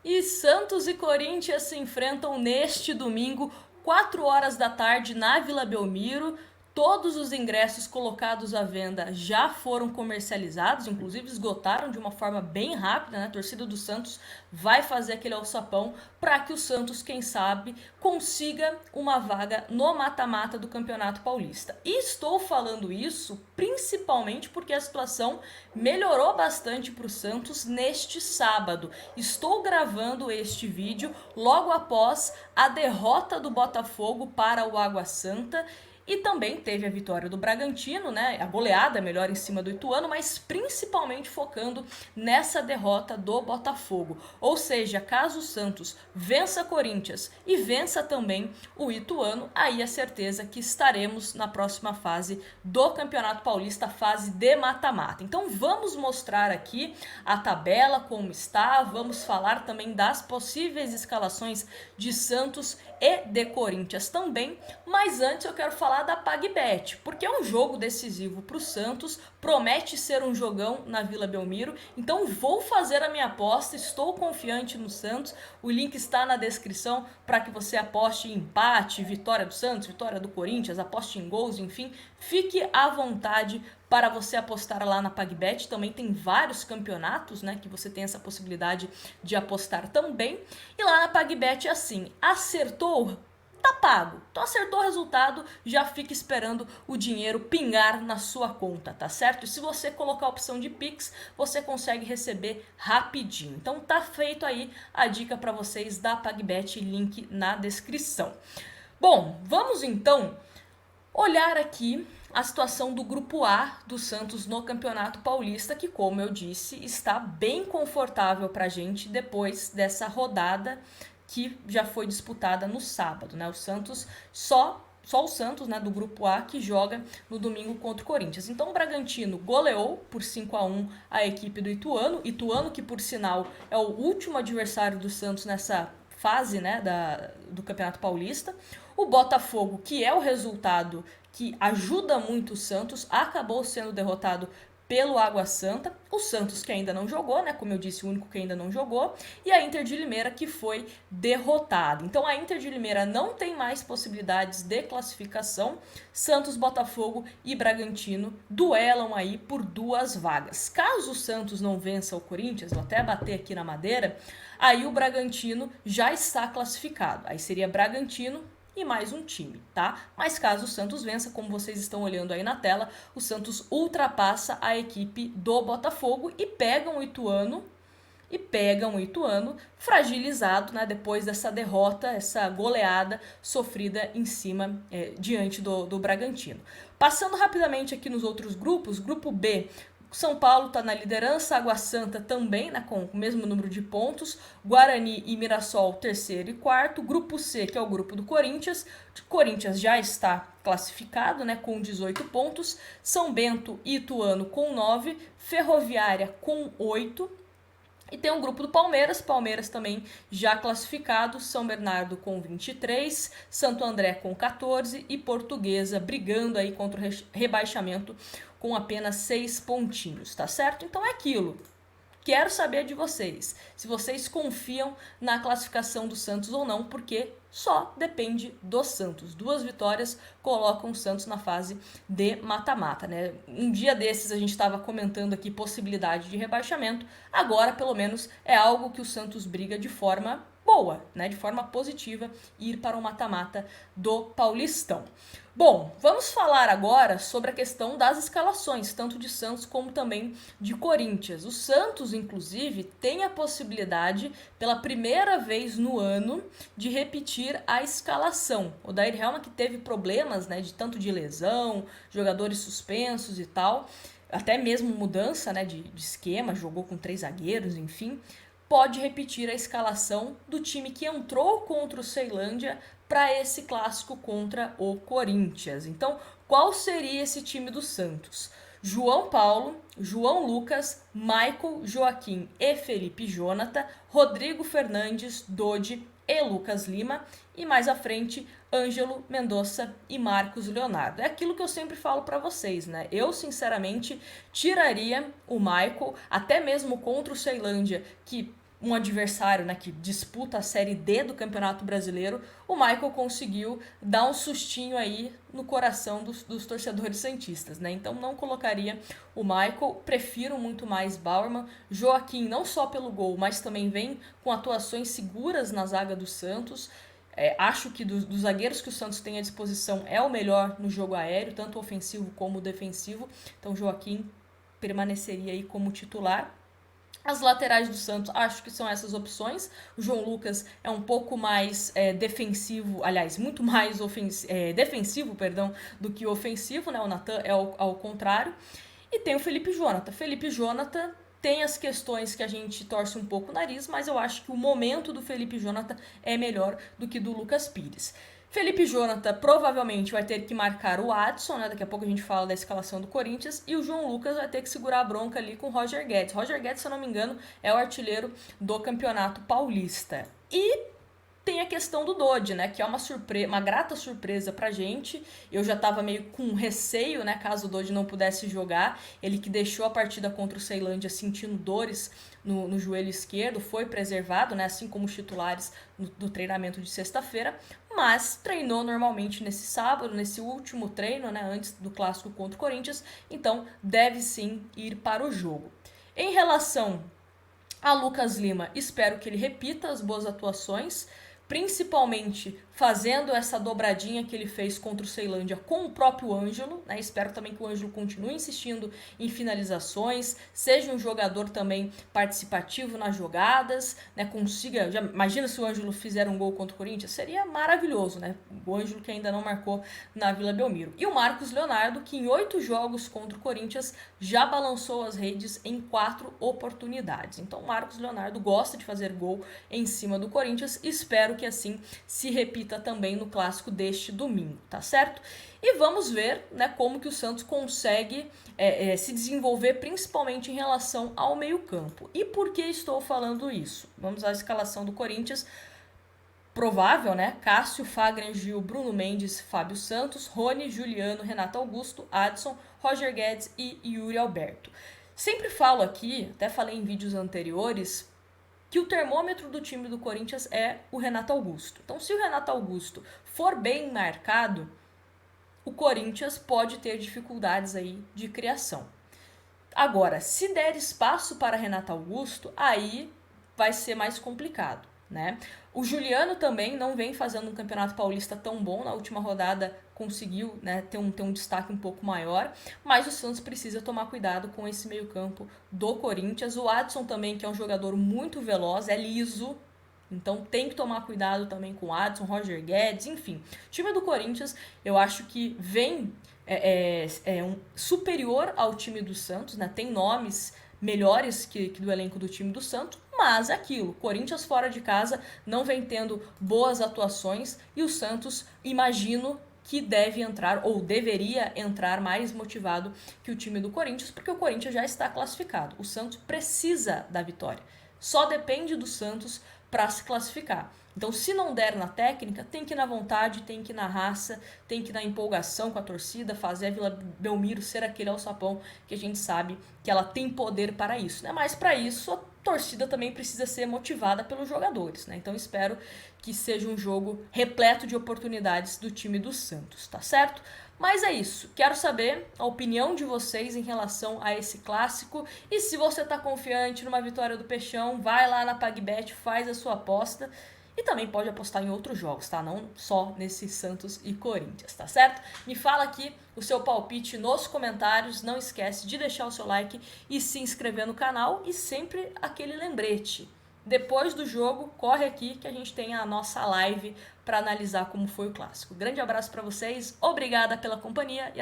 E Santos e Corinthians se enfrentam neste domingo, 4 horas da tarde, na Vila Belmiro. Todos os ingressos colocados à venda já foram comercializados, inclusive esgotaram de uma forma bem rápida, né? A torcida do Santos vai fazer aquele alçapão para que o Santos, quem sabe, consiga uma vaga no mata-mata do Campeonato Paulista. E estou falando isso principalmente porque a situação melhorou bastante para o Santos neste sábado. Estou gravando este vídeo logo após a derrota do Botafogo para o Água Santa. E também teve a vitória do Bragantino, né? A goleada melhor em cima do Ituano, mas principalmente focando nessa derrota do Botafogo. Ou seja, caso o Santos vença Corinthians e vença também o Ituano, aí é certeza que estaremos na próxima fase do Campeonato Paulista, fase de mata-mata. Então vamos mostrar aqui a tabela como está, vamos falar também das possíveis escalações de Santos e de Corinthians também, mas antes eu quero falar da PagBet, porque é um jogo decisivo para o Santos, promete ser um jogão na Vila Belmiro, então vou fazer a minha aposta, estou confiante no Santos, o link está na descrição para que você aposte em empate, vitória do Santos, vitória do Corinthians, aposte em gols, enfim, fique à vontade para você apostar lá na PagBet. Também tem vários campeonatos, né, que você tem essa possibilidade de apostar também. E lá na PagBet é assim, acertou, tá pago. Então acertou o resultado, já fica esperando o dinheiro pingar na sua conta, tá certo? E se você colocar a opção de Pix, você consegue receber rapidinho. Então tá feito aí a dica para vocês da PagBet, link na descrição. Bom, vamos então olhar aqui a situação do Grupo A do Santos no Campeonato Paulista, que, como eu disse, está bem confortável para a gente depois dessa rodada que já foi disputada no sábado, né? O Santos só o Santos, né, do Grupo A, que joga no domingo contra o Corinthians. Então o Bragantino goleou por 5-1 a equipe do Ituano. Ituano, que por sinal é o último adversário do Santos nessa fase, né, do Campeonato Paulista. O Botafogo, que é o resultado que ajuda muito o Santos, acabou sendo derrotado pelo Água Santa. O Santos, que ainda não jogou, né? Como eu disse, o único que ainda não jogou. E a Inter de Limeira, que foi derrotada. Então a Inter de Limeira não tem mais possibilidades de classificação. Santos, Botafogo e Bragantino duelam aí por 2 vagas. Caso o Santos não vença o Corinthians, vou até bater aqui na madeira, aí o Bragantino já está classificado. Aí seria Bragantino e mais um time, tá? Mas caso o Santos vença, como vocês estão olhando aí na tela, o Santos ultrapassa a equipe do Botafogo e pegam o Ituano fragilizado, né, depois dessa derrota, essa goleada sofrida em cima, diante do Bragantino. Passando rapidamente aqui nos outros grupos, grupo B, São Paulo está na liderança, Água Santa também, né, com o mesmo número de pontos, Guarani e Mirassol terceiro e quarto, grupo C, que é o grupo do Corinthians, Corinthians já está classificado, né, com 18 pontos, São Bento e Ituano com 9, Ferroviária com 8, e tem um grupo do Palmeiras também já classificado, São Bernardo com 23, Santo André com 14 e Portuguesa brigando aí contra o rebaixamento com apenas 6 pontinhos, tá certo? Então é aquilo. Quero saber de vocês, se vocês confiam na classificação do Santos ou não, porque só depende do Santos. 2 vitórias colocam o Santos na fase de mata-mata, né? Um dia desses a gente estava comentando aqui possibilidade de rebaixamento, agora pelo menos é algo que o Santos briga de forma boa, né, de forma positiva, ir para o mata-mata do Paulistão. Bom, vamos falar agora sobre a questão das escalações, tanto de Santos como também de Corinthians. O Santos, inclusive, tem a possibilidade, pela primeira vez no ano, de repetir a escalação. O Dair Helma, que teve problemas, né, de tanto de lesão, jogadores suspensos e tal, até mesmo mudança, né, de esquema, jogou com 3 zagueiros, enfim, pode repetir a escalação do time que entrou contra o Ceilândia para esse clássico contra o Corinthians. Então, qual seria esse time do Santos? João Paulo, João Lucas, Michael, Joaquim e Felipe Jonathan, Rodrigo Fernandes, Dodi e Lucas Lima, e mais à frente, Ângelo Mendonça e Marcos Leonardo. É aquilo que eu sempre falo para vocês, né? Eu, sinceramente, tiraria o Michael, até mesmo contra o Ceilândia, que um adversário, né, que disputa a Série D do Campeonato Brasileiro, o Michael conseguiu dar um sustinho aí no coração dos torcedores santistas, né? Então não colocaria o Michael, prefiro muito mais Bauerman. Joaquim, não só pelo gol, mas também vem com atuações seguras na zaga do Santos. Acho que dos zagueiros que o Santos tem à disposição é o melhor no jogo aéreo, tanto ofensivo como defensivo. Então Joaquim permaneceria aí como titular. As laterais do Santos, acho que são essas opções. O João Lucas é um pouco mais defensivo, aliás, muito mais defensivo, perdão, do que ofensivo, né? O Natan é ao contrário. E tem o Felipe Jonathan. Felipe Jonathan tem as questões que a gente torce um pouco o nariz, mas eu acho que o momento do Felipe Jonathan é melhor do que do Lucas Pires. Felipe Jonathan provavelmente vai ter que marcar o Adson, né? Daqui a pouco a gente fala da escalação do Corinthians. E o João Lucas vai ter que segurar a bronca ali com o Roger Guedes. Roger Guedes, se eu não me engano, é o artilheiro do Campeonato Paulista. E tem a questão do Dodi, né? Que é uma grata surpresa pra gente. Eu já tava meio com receio, né? Caso o Dodi não pudesse jogar. Ele que deixou a partida contra o Ceilândia sentindo dores no joelho esquerdo, foi preservado, né? Assim como os titulares do treinamento de sexta-feira. Mas treinou normalmente nesse sábado, nesse último treino, né? Antes do clássico contra o Corinthians. Então deve sim ir para o jogo. Em relação a Lucas Lima, espero que ele repita as boas atuações, principalmente fazendo essa dobradinha que ele fez contra o Ceilândia com o próprio Ângelo, né? Espero também que o Ângelo continue insistindo em finalizações, seja um jogador também participativo nas jogadas, né? Consiga, já imagina se o Ângelo fizer um gol contra o Corinthians, seria maravilhoso, né? O Ângelo que ainda não marcou na Vila Belmiro. E o Marcos Leonardo, que em 8 jogos contra o Corinthians já balançou as redes em 4 oportunidades. Então o Marcos Leonardo gosta de fazer gol em cima do Corinthians, espero que assim se repita também no clássico deste domingo, tá certo? E vamos ver, né, como que o Santos consegue se desenvolver, principalmente em relação ao meio-campo. E por que estou falando isso? Vamos à escalação do Corinthians. Provável, né? Cássio, Fagner, Gil, Bruno Mendes, Fábio Santos, Rony, Juliano, Renato Augusto, Adson, Roger Guedes e Yuri Alberto. Sempre falo aqui, até falei em vídeos anteriores, que o termômetro do time do Corinthians é o Renato Augusto. Então, se o Renato Augusto for bem marcado, o Corinthians pode ter dificuldades aí de criação. Agora, se der espaço para Renato Augusto, aí vai ser mais complicado, né? O Juliano também não vem fazendo um campeonato paulista tão bom. Na última rodada conseguiu, né, ter um destaque um pouco maior, mas o Santos precisa tomar cuidado com esse meio campo do Corinthians. O Adson também, que é um jogador muito veloz, é liso, então tem que tomar cuidado também com o Adson, Roger Guedes, enfim. O time do Corinthians, eu acho que vem superior ao time do Santos, né? Tem nomes melhores que do elenco do time do Santos, mas é aquilo, Corinthians fora de casa não vem tendo boas atuações e o Santos, imagino que deve entrar ou deveria entrar mais motivado que o time do Corinthians, porque o Corinthians já está classificado. O Santos precisa da vitória. Só depende do Santos para se classificar. Então, se não der na técnica, tem que ir na vontade, tem que ir na raça, tem que ir na empolgação com a torcida, fazer a Vila Belmiro ser aquele alçapão que a gente sabe que ela tem poder para isso, né? Mas para isso, a torcida também precisa ser motivada pelos jogadores, né? Então, espero que seja um jogo repleto de oportunidades do time do Santos, tá certo? Mas é isso, quero saber a opinião de vocês em relação a esse clássico e se você tá confiante numa vitória do Peixão, vai lá na PagBet, faz a sua aposta e também pode apostar em outros jogos, tá? Não só nesse Santos e Corinthians, tá certo? Me fala aqui o seu palpite nos comentários, não esquece de deixar o seu like e se inscrever no canal e sempre aquele lembrete. Depois do jogo, corre aqui que a gente tem a nossa live para analisar como foi o clássico. Grande abraço para vocês, obrigada pela companhia e